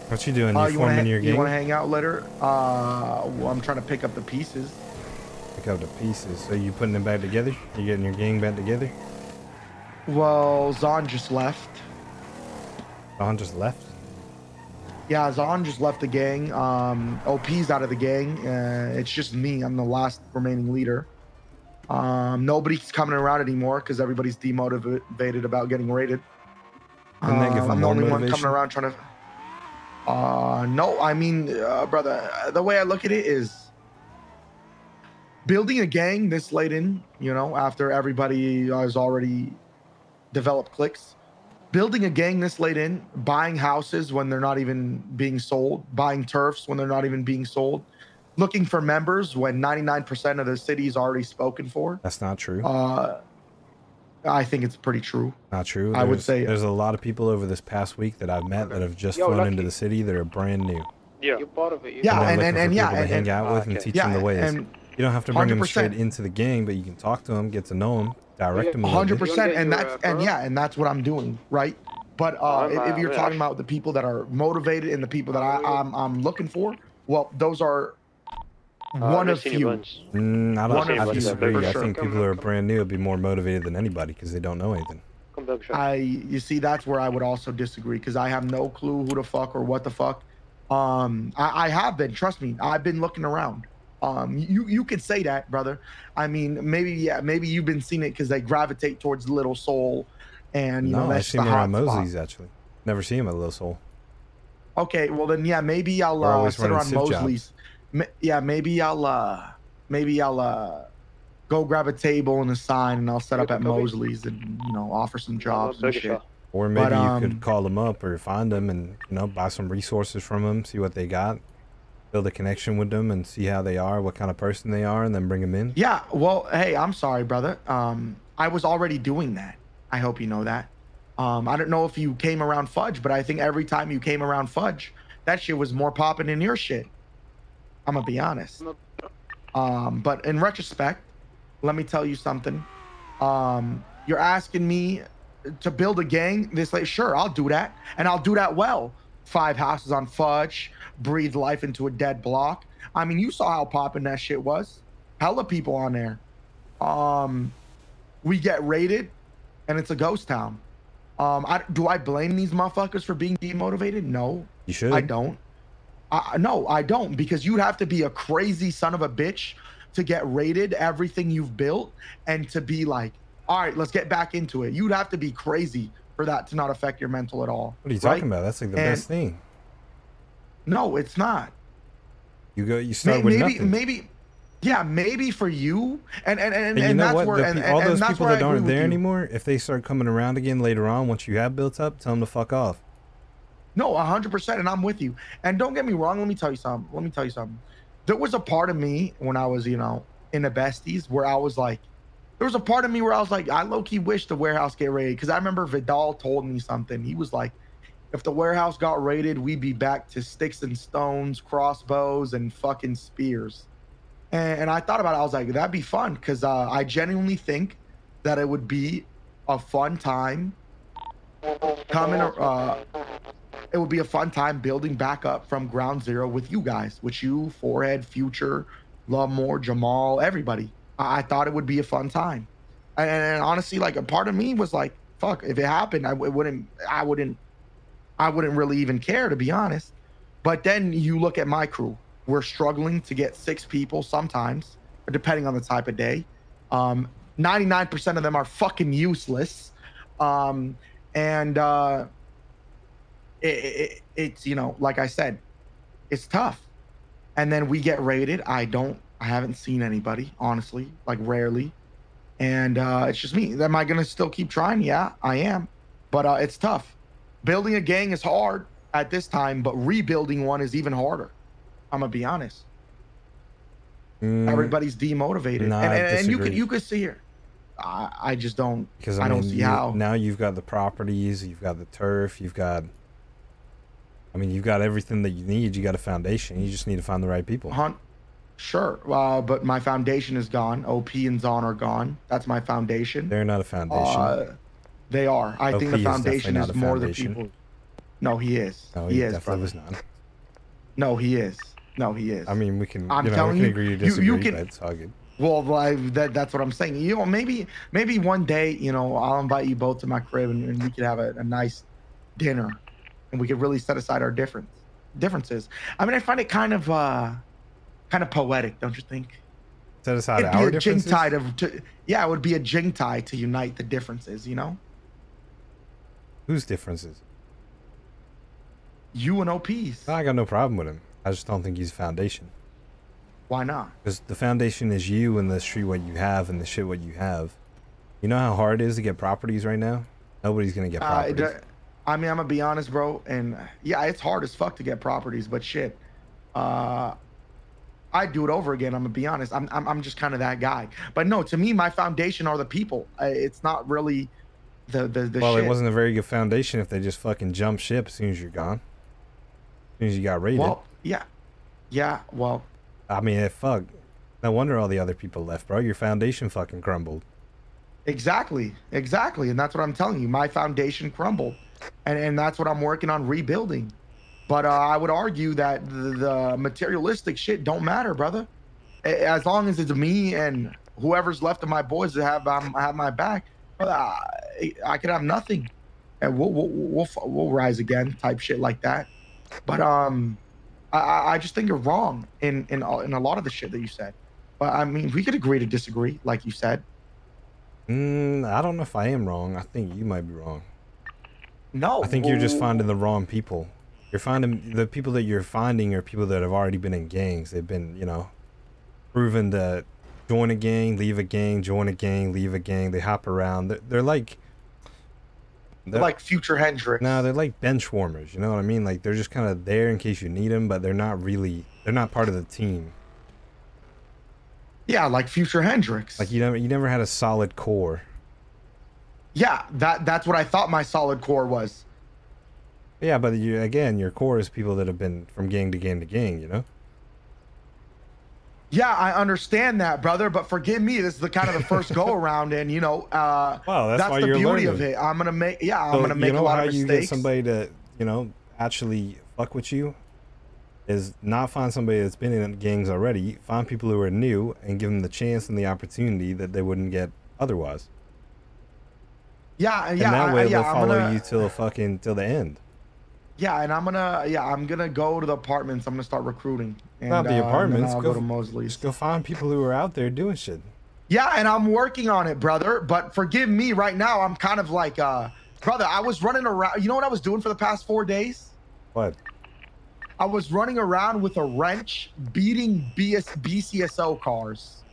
What you doing? You forming your gang? You want to hang out later? Well, I'm trying to pick up the pieces. Pick up the pieces. So you putting them back together? You getting your gang back together? Well, Zahn just left. Zahn just left? Yeah, Zahn just left the gang. OP's out of the gang. It's just me. I'm the last remaining leader. Nobody's coming around anymore because everybody's demotivated about getting raided. Didn't that give them I'm the more only motivation? one coming around trying to. No, I mean, brother, the way I look at it is building a gang this late in, you know, after everybody has already developed cliques. Building a gang this late in, buying houses when they're not even being sold, buying turfs when they're not even being sold, looking for members when 99% of the city is already spoken for. That's not true. I think it's pretty true. Not true. I would say there's a lot of people over this past week that I've met that have just flown into the city that are brand new. Yeah, you're part of it. Yeah, and yeah, to hang out with and teach them the ways. You don't have to bring 100%. Them straight into the gang, but you can talk to them, get to know them, direct them. 100%, and that's what I'm doing, right? But if you're talking about the people that are motivated and the people that I'm looking for, well, those are one of few. I disagree. I think people who are brand new would be more motivated than anybody because they don't know anything. You see, that's where I would also disagree because I have no clue who the fuck or what the fuck. I have been, trust me, I've been looking around. You could say that, brother. I mean, maybe you've been seeing it because they gravitate towards Little Soul, and you know that's the hot spot. I've seen him around Mosley's actually. Never seen him at Little Soul. Okay, well then, yeah, maybe I'll sit around Mosley's. Yeah, maybe I'll go grab a table and a sign, and I'll set up at Mosley's and offer some jobs and shit. Or maybe you could call them up or find them and buy some resources from them, see what they got, build a connection with them, and see how they are, what kind of person they are, and then bring them in. Yeah, well, hey, I'm sorry, brother. I was already doing that. I hope you know that. I don't know if you came around Fudge, but I think every time you came around Fudge, that shit was more popping than your shit. I'm gonna be honest. But in retrospect, let me tell you something. You're asking me to build a gang this late. Sure, I'll do that, and I'll do that well. 5 houses on Fudge, breathe life into a dead block. I mean, you saw how popping that shit was. Hella people on there. We get raided, and it's a ghost town. Do I blame these motherfuckers for being demotivated? No, you should. I don't. No, I don't, because you'd have to be a crazy son of a bitch to get raided everything you've built and to be like, all right, let's get back into it. You'd have to be crazy for that to not affect your mental at all. What are you talking about? That's like the best thing. No, it's not. You start with nothing. Maybe for you. And you know that's what? where all those people that aren't there anymore, if they start coming around again later on, once you have built up, tell them to fuck off. No, 100%, and I'm with you. And don't get me wrong, let me tell you something. There was a part of me when I was, in the besties where I was like, I low-key wish the warehouse get raided, because I remember Vidal told me something. He was like, if the warehouse got raided, we'd be back to sticks and stones, crossbows, and fucking spears. And I thought about it. I was like, that'd be fun, because I genuinely think that it would be a fun time it would be a fun time building back up from ground zero with you guys, with you, Forehead, Future, Lovemore, Jamal, everybody. I thought it would be a fun time. And honestly, like, a part of me was like, fuck, if it happened, I wouldn't really even care, to be honest. But then you look at my crew. We're struggling to get 6 people sometimes, depending on the type of day. 99% of them are fucking useless. It's like I said, it's tough. And then we get raided. I haven't seen anybody, honestly, like rarely. And it's just me. Am I gonna still keep trying? Yeah, I am. But it's tough. Building a gang is hard at this time, but rebuilding one is even harder. I'm gonna be honest. Everybody's demotivated. No, and you could see here. I just don't, because I don't see how. Now you've got the properties, you've got the turf, you've got everything that you need. You got a foundation. You just need to find the right people. Sure. But my foundation is gone. OP and Zahn are gone. That's my foundation. They're not a foundation. They are. I think the foundation is more the people. No, he is. No, He he is, definitely brother. was not. No, he is. No, he is. I mean, we can, I'm we telling can you, agree to you disagree, can. but it's all good. Well, like that's what I'm saying. Maybe one day, I'll invite you both to my crib and we could have a nice dinner, and we could really set aside our differences. I mean, I find it kind of poetic, don't you think? Set aside It'd be our a jing tie differences? yeah, it would be a jing tie to unite the differences. Whose differences? You and OP's. I got no problem with him. I just don't think he's a foundation. Why not? Because the foundation is you and the street what you have and the shit what you have. You know how hard it is to get properties right now? Nobody's gonna get properties. I mean, I'm gonna be honest, bro, and yeah, it's hard as fuck to get properties, but shit, I'd do it over again. I'm gonna be honest. I'm just kind of that guy. But no, to me, my foundation are the people. It's not really the Well, shit. it wasn't a very good foundation if they just fucking jump ship as soon as you're gone. As soon as you got raided. Well, yeah. Well, I mean, fuck. No wonder all the other people left, bro. Your foundation fucking crumbled. exactly, and that's what I'm telling you. My foundation crumbled, and that's what I'm working on rebuilding. But I would argue that the materialistic shit don't matter, brother. As long as it's me and whoever's left of my boys that have my back, I could have nothing, and we'll rise again, type shit like that. But I just think you're wrong in a lot of the shit that you said. But I mean, we could agree to disagree, like you said. I don't know if I am wrong. I think you might be wrong. No, I think you're just finding the wrong people. You're finding the people that you're finding are people that have already been in gangs. They've been, proven to join a gang, leave a gang, join a gang, leave a gang. They hop around. They're like Future Hendrix. No, they're like bench warmers. You know what I mean? Like they're just kind of there in case you need them, but they're not part of the team. Yeah, like Future Hendrix. Like you never had a solid core. Yeah, that's what I thought my solid core was. Yeah, but your core is people that have been from gang to gang to gang, Yeah, I understand that, brother, but forgive me, this is the kind of the first go around, and wow, that's why the you're beauty learning. of it. I'm gonna make a lot of mistakes. You get somebody to, actually fuck with you is not find somebody that's been in gangs already. Find people who are new and give them the chance and the opportunity that they wouldn't get otherwise. Yeah, and that way they'll follow you till the end. Yeah, and I'm gonna go to the apartments. I'm gonna start recruiting. And, not the apartments. I'll go to Mosley's. Just go find people who are out there doing shit. Yeah, and I'm working on it, brother. But forgive me, right now I'm kind of like, brother. I was running around. You know what I was doing for the past 4 days? What? I was running around with a wrench, beating BCSO cars.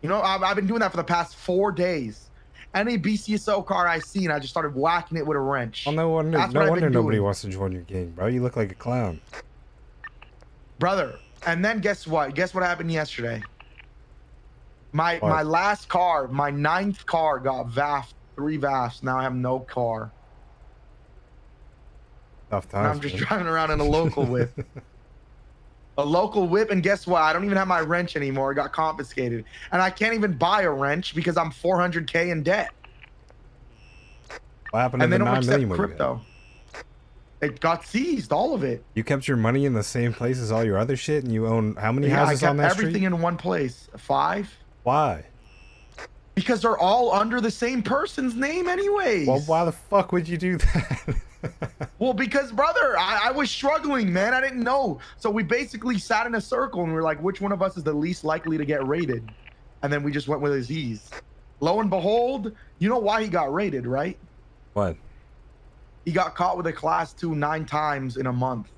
I've been doing that for the past 4 days. Any BCSO car I seen, I just started whacking it with a wrench. Well, no wonder nobody wants to join your gang, bro. You look like a clown. Brother, and then guess what? Guess what happened yesterday? My last car, my 9th car got VAF'd, 3 VAFs. Now I have no car. Tough times, and I'm just driving around in a local whip. A local whip, and guess what? I don't even have my wrench anymore. It got confiscated. And I can't even buy a wrench because I'm 400K in debt. What happened to the 9 million crypto? It got seized, all of it. You kept your money in the same place as all your other shit, and you own how many houses on that street? Everything in one place. 5. Why? Because they're all under the same person's name anyways. Well, why the fuck would you do that? Well, because, brother, I was struggling, man. I didn't know. So we basically sat in a circle and we were like, which one of us is the least likely to get raided? And then we just went with Aziz. Lo and behold, you know why he got raided, right? What? He got caught with a class 2 9 times in a month.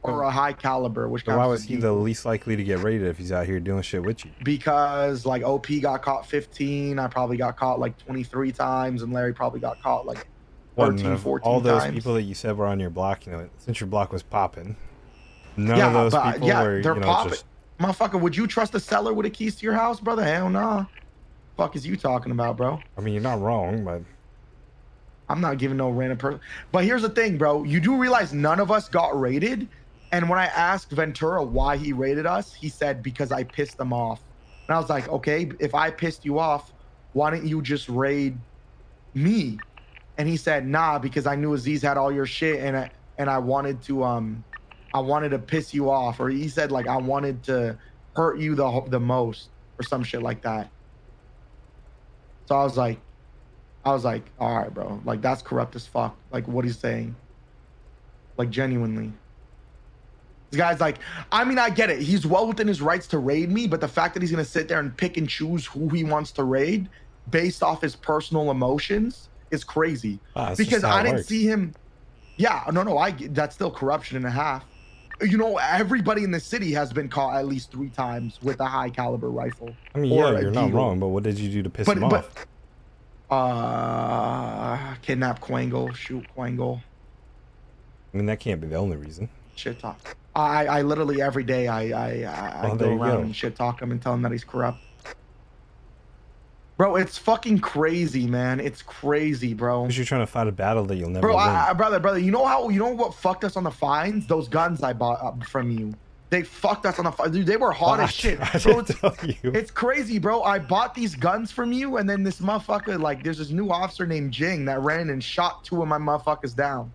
Or a high caliber, which why was he the least likely to get raided if he's out here doing shit with you? Because like OP got caught 15, I probably got caught like 23 times, and Larry probably got caught like 13, 14 all those times. people that you said were on your block, since your block was popping, none of those people were, they're popping. Motherfucker, would you trust a seller with the keys to your house, brother? Hell nah. Fuck is you talking about, bro? I mean, you're not wrong, but I'm not giving no random person. But here's the thing, bro. You do realize none of us got raided. And when I asked Ventura why he raided us, he said, because I pissed him off. And I was like, okay, if I pissed you off, why didn't you just raid me? And he said, nah, because I knew Aziz had all your shit, and I wanted to piss you off, or he said like I wanted to hurt you the most, or some shit like that. So I was like, all right, bro, like that's corrupt as fuck. Like what he's saying, like genuinely. This guy's like, I mean, I get it. He's well within his rights to raid me, but the fact that he's gonna sit there and pick and choose who he wants to raid based off his personal emotions is crazy. Because I didn't see him. Yeah, no, that's still corruption and a half. You know, everybody in the city has been caught at least 3 times with a high caliber rifle. I mean, yeah, you're not wrong, but what did you do to piss him off? Kidnap Quangle, shoot Quangle. I mean, that can't be the only reason. Shit talk. I literally every day I go around and shit talk him and tell him that he's corrupt. Bro, it's fucking crazy, man. It's crazy, bro. Because you're trying to fight a battle that you'll never win. Brother, you know what fucked us on the fines? Those guns I bought from you. They fucked us on the fines. Dude, they were hot as shit. Bro, it's crazy, bro. I bought these guns from you, and then this motherfucker, like, there's this new officer named Jing that ran and shot 2 of my motherfuckers down.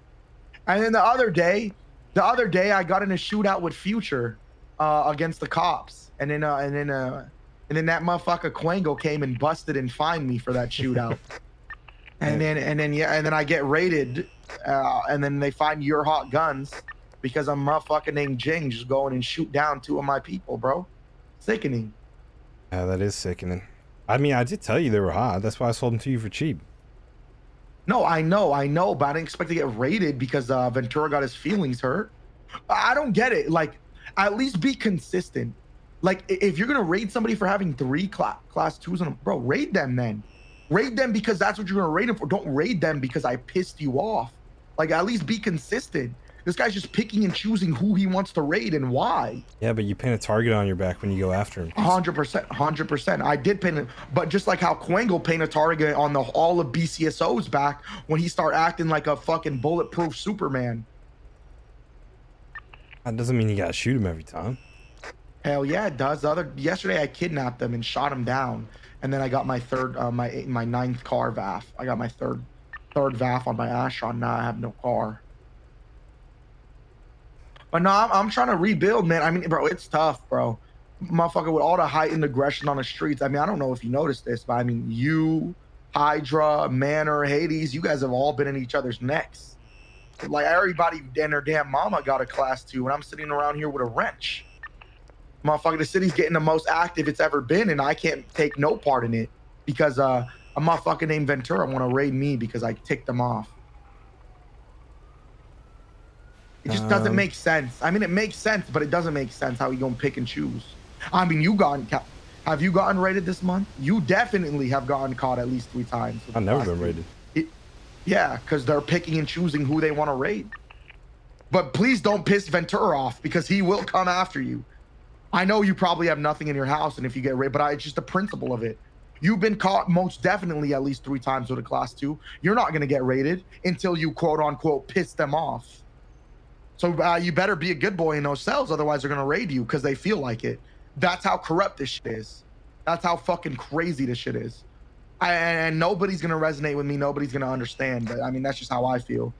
And then the other day, I got in a shootout with Future against the cops, and then that motherfucker Quango came and busted and fined me for that shootout. and then I get raided, and then they find your hot guns because I'm motherfucker named Jing just going and shoot down 2 of my people, bro. Sickening. Yeah, that is sickening. I mean, I did tell you they were hot. That's why I sold them to you for cheap. No, I know, but I didn't expect to get raided because Ventura got his feelings hurt. I don't get it. Like, at least be consistent. Like, if you're gonna raid somebody for having 3 class 2s on them, bro, raid them then. Raid them because that's what you're gonna raid them for. Don't raid them because I pissed you off. Like, at least be consistent. This guy's just picking and choosing who he wants to raid and why. Yeah, but you pin a target on your back when you go after him. 100%. I did pin it, but just like how Quangle pinned a target on all of BCSO's back when he started acting like a fucking bulletproof Superman. That doesn't mean you gotta shoot him every time. Hell yeah, it does. Yesterday I kidnapped them and shot him down, and then I got my third, my 9th car VAF. I got my third VAF on my Ashron. Now I have no car. But no, I'm trying to rebuild, man. I mean, bro, it's tough, bro. Motherfucker, with all the heightened aggression on the streets. I mean, I don't know if you noticed this, but I mean, you, Hydra, Manor, Hades, you guys have all been in each other's necks. Like, everybody and their damn mama got a class 2, and I'm sitting around here with a wrench. Motherfucker, the city's getting the most active it's ever been, and I can't take no part in it because a motherfucker named Ventura want to raid me because I ticked them off. It just doesn't make sense. I mean, it makes sense, but it doesn't make sense how you gonna pick and choose. I mean, have you gotten raided this month? You definitely have gotten caught at least 3 times. I've never been raided. Yeah, because they're picking and choosing who they want to raid. But please don't piss Ventura off because he will come after you. I know you probably have nothing in your house, and if you get raided, but it's just the principle of it. You've been caught most definitely at least 3 times with a class 2. You're not gonna get raided until you quote unquote piss them off. So you better be a good boy in those cells, otherwise they're gonna raid you because they feel like it. That's how corrupt this shit is. That's how fucking crazy this shit is. And nobody's gonna resonate with me. Nobody's gonna understand. But I mean, that's just how I feel.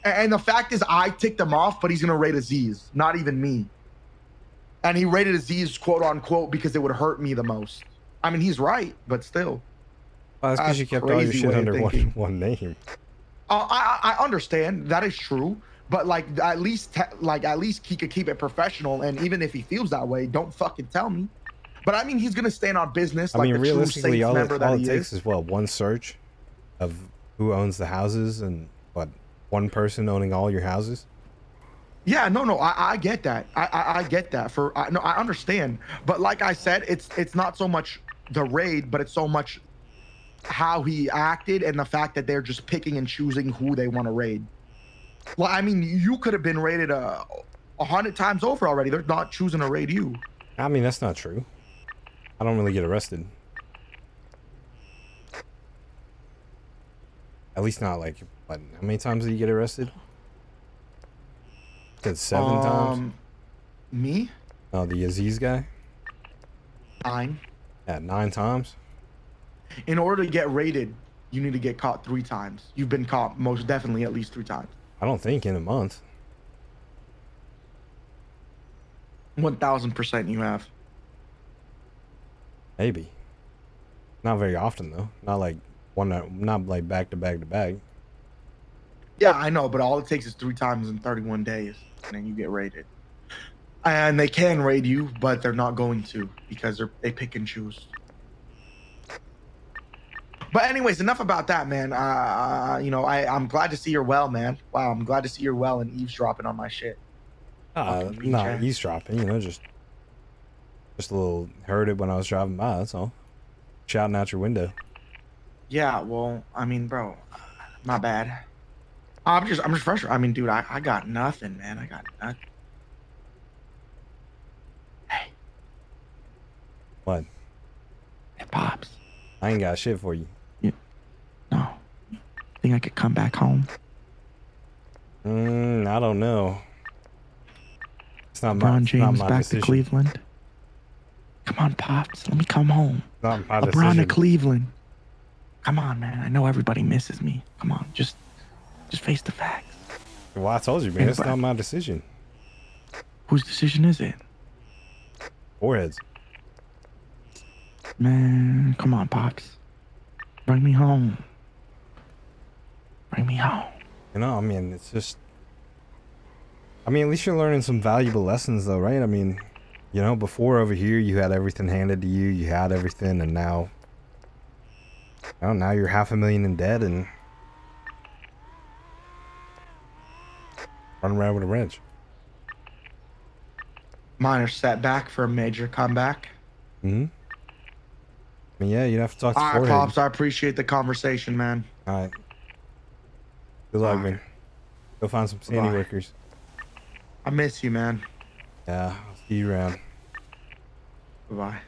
And the fact is, I ticked him off, but he's gonna raid Aziz, not even me. And he raided Aziz, quote unquote, because it would hurt me the most. I mean, he's right, but still. Well, that's because you kept all your shit under one name. I understand that is true. But like at least he could keep it professional, and even if he feels that way, don't fucking tell me. But I mean, he's gonna stand on business. I like mean, realistically, all it takes is what, 1 search of who owns the houses, and what, 1 person owning all your houses. Yeah, no, I get that. I get that. No, I understand. But like I said, it's not so much the raid, but it's so much how he acted and the fact that they're just picking and choosing who they want to raid. Well, I mean, you could have been raided 100 times over already. They're not choosing to raid you. I mean, that's not true. I don't really get arrested. At least not like, what, how many times did you get arrested? You said 7 times? Me? Oh, the Aziz guy? 9. Yeah, 9 times? In order to get raided, You need to get caught 3 times. You've been caught most definitely at least 3 times. I don't think in a month. 1000% you have. Maybe. Not very often though. Not like not like back to back to back. Yeah, I know, but all it takes is 3 times in 31 days, and then you get raided. And they can raid you, but they're not going to because they pick and choose. But anyways, enough about that, man. You know, I'm glad to see you're well, man. Wow, I'm glad to see you're well and eavesdropping on my shit. Not eavesdropping, you know, just a little heard it when I was driving by, that's all. Shouting out your window. Yeah, well, I mean, bro, my bad. I'm just frustrated. I mean, dude, I got nothing, man. I got nothing. Hey. What? Hey, Pops. I ain't got shit for you. No. Think I could come back home? I don't know. It's not LeBron James my back decision. to Cleveland. Come on, Pops. Let me come home. Not my LeBron decision. to Cleveland. Come on, man. I know everybody misses me. Come on, just face the facts. Well, I told you, man. It's not my decision. Whose decision is it? Foreheads. Man, come on, Pops. Bring me home. Bring me home. You know, I mean, it's just... I mean, at least you're learning some valuable lessons, though, right? I mean, you know, before over here, you had everything handed to you. You had everything, and now... You know, now you're $500,000 in debt and... running around with a wrench. Minor setback for a major comeback. I mean, yeah, you'd have to talk to All right, Forehead. Pops, I appreciate the conversation, man. All right. Good luck, man. Go find some sandy workers. I miss you, man. Yeah, I'll see you around. Bye-bye.